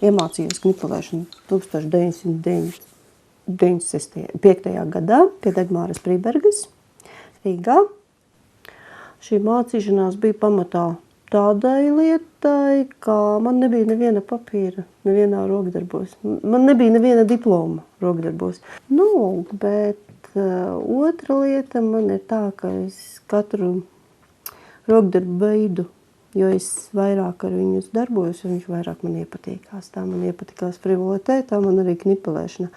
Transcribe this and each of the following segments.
iemācījos knipelēšanu 1995. gadā pie Dagmāras Prībergas Rīgā. Šī mācīšanās bija pamatā tādai lietai, ka man nebija neviena papīra, nevienā rokdarbos. Man nebija neviena diploma rokdarbos. Bet otra lieta man ir tā, ka es katru rokdarbu veidu, jo es vairāk ar viņus darbojos, un viņš vairāk man iepatīkās. Tā man iepatikās frivolitē, tā man arī knipelēšana.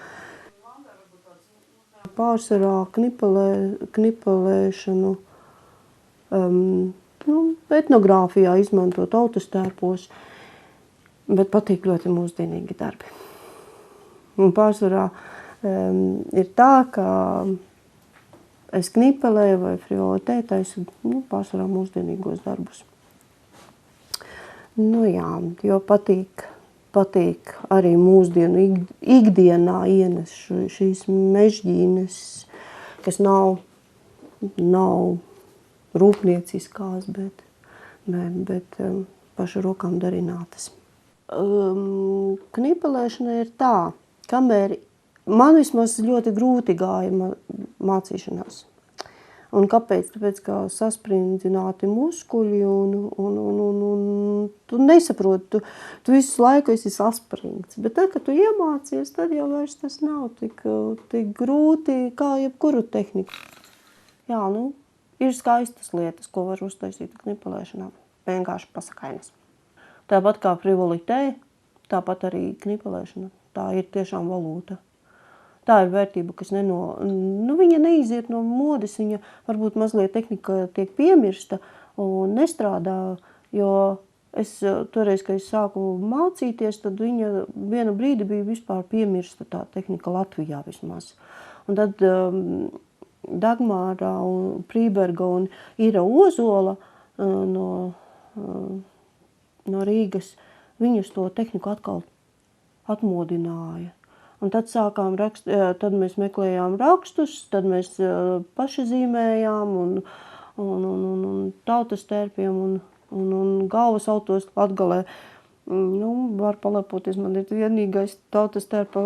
Pārsvarā knipelēšanu etnogrāfijā izmanto tautas tērpos, bet patīk ļoti mūsdienīgi darbi. Un pārsvarā ir tā, ka es knipelēju vai frivolitē taisu pārsvarā mūsdienīgos darbus. Jo patīk arī mūsdienu ikdienā ienes šīs mežģīnes, kas nav rūpnieciskās, bet pašu rokām darinātas. Knipelēšana ir tā, kamēr man vismaz ļoti grūti gāja mācīšanās. Un kāpēc? Tāpēc, ka sasprindzināti muskuļi un tu nesaproti, tu visu laiku esi saspringts. Bet tad, kad tu iemācies, tad jau vairs tas nav tik grūti kā jebkuru tehniku. Ir skaistas lietas, ko var uztaisīt knipelēšanā. Vienkārši pasakainas. Tāpat kā frivolitē, tāpat arī knipelēšana. Tā ir tiešām valūta. Tā ir vērtība, kas viņa neiziet no modes, viņa varbūt mazliet tehnika tiek piemirsta un nestrādā, jo toreiz, kad es sāku mācīties, tad viņa vienu brīdi bija vispār piemirsta tā tehnika Latvijā vismaz. Un tad Dagmāra un Prīberga un Ira Ozola no Rīgas, viņas to tehniku atkal atmodināja. Un tad tad mēs meklējām rakstus, tad mēs paši zīmējām un tautas tērpiem un galvas autos Latgalē. Var palepoties, man ir vienīgais tautas tērpa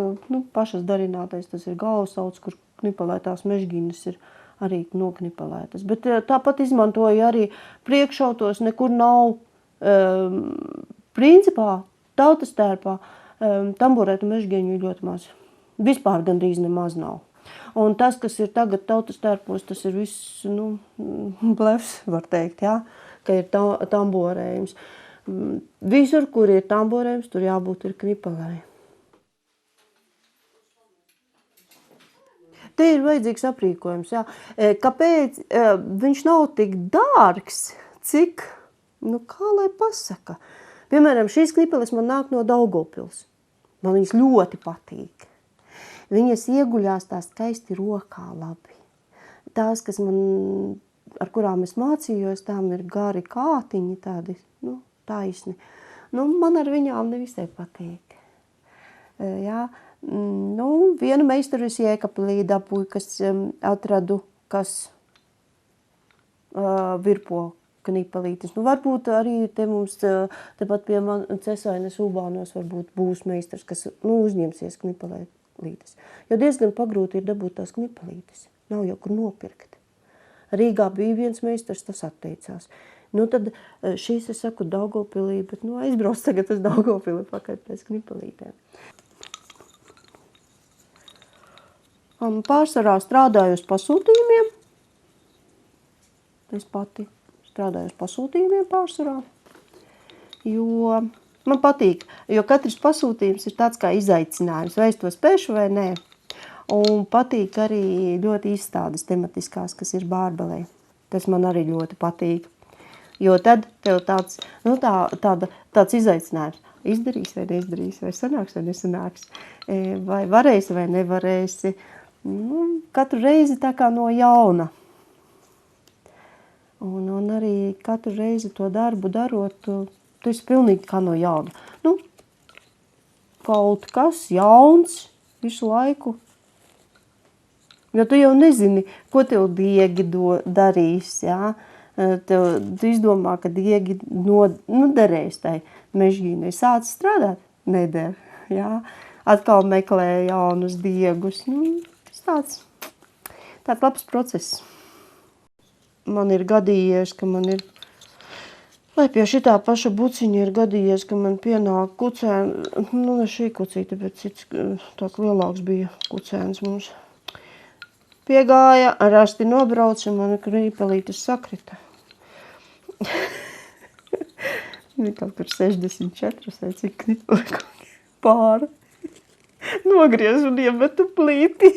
pašas darinātais, tas ir galvas auts, kur knipelētās mežģīnes ir arī noknipelētas. Bet tāpat izmantoja arī priekšautos, nekur nav principā tautas tērpā. Tamborētu mežģieņu ir ļoti maz. Vispār gandrīz nemaz nav. Un tas, kas ir tagad tautas tērpos, tas ir viss, blefs, var teikt, ka ir tamborējums. Visur, kur ir tamborējums, tur jābūt ir knipelēji. Te ir vajadzīgs aprīkojums, Kāpēc viņš nav tik dārgs, cik, kā lai pasaka? Piemēram, šīs knipeles man nāk no Daugavpils. Man viņas ļoti patīk. Viņas ieguļās tā skaisti rokā labi. Tās, ar kurām es mācījos, tām ir gari kātiņi, tādi, taisni. Man ar viņām nevisai patīk. Vienu meistaru es Jēkablī dabūju, kas atradu, kas virpo knipelītes. Varbūt arī tepat pie man Cesainas Ubānos varbūt būs meistars, kas uzņemsies knipelītes. Jo diezgan pagrūti ir dabūt tās knipelītes. Nav jau kur nopirkt. Rīgā bija viens meistars, tas atteicās. Tad šīs, es saku, Daugavpilī, bet aizbrauc tagad uz Daugavpili pakaļ pēc knipelītēm. Pārsvarā strādāju uz pasūtījumiem. Es pati strādāju uz pasūtījumiem pārsvarā, jo man patīk, jo katrs pasūtījums ir tāds kā izaicinājums, vai es to spēšu vai nē. Un patīk arī ļoti izstādes tematiskās, kas ir Bārbelē. Tas man arī ļoti patīk, jo tad tev tāds izaicinājums. Izdarīs vai neizdarīs, vai sanāks vai nesanāks, vai varēsi vai nevarēsi. Katru reizi tā kā no jauna. Un arī katru reizi to darbu darot, tu esi pilnīgi kā no jauna. Kaut kas jauns visu laiku. Jo tu jau nezini, ko tev diegi darīs, Tu izdomā, ka diegi derēs tai mežģīnei. Sāc strādāt, neder. Jā. Atkal meklē jaunus diegus. Tas tāds labs process. Man ir gadījies, ka man ir, vai pie šitā paša buciņa ir gadījies, ka man pienāk kucēns, ne šī kucīte, bet cits tāds lielāks bija kucēns mums. Piegāja, rasti nobrauca, man krīpelītes sakrita. Kaut kur 64 vai cik pāri. Nogriez un iemetu plīti.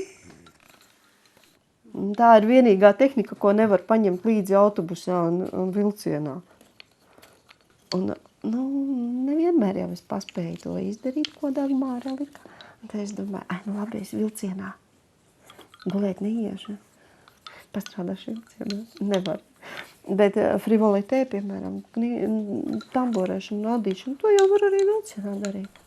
Tā ir vienīgā tehnika, ko nevar paņemt līdzi autobusā un vilcienā. Un, nevienmēr jau es paspēju to izdarīt, ko Dagmāra lika. Un tad es domāju, labi, es vilcienā. Gulēt neiešu. Pastrādāšu vilcienā. Nevar. Bet frivolitē, piemēram, tamborēšanu, adīšanu, to jau var arī vilcienā darīt.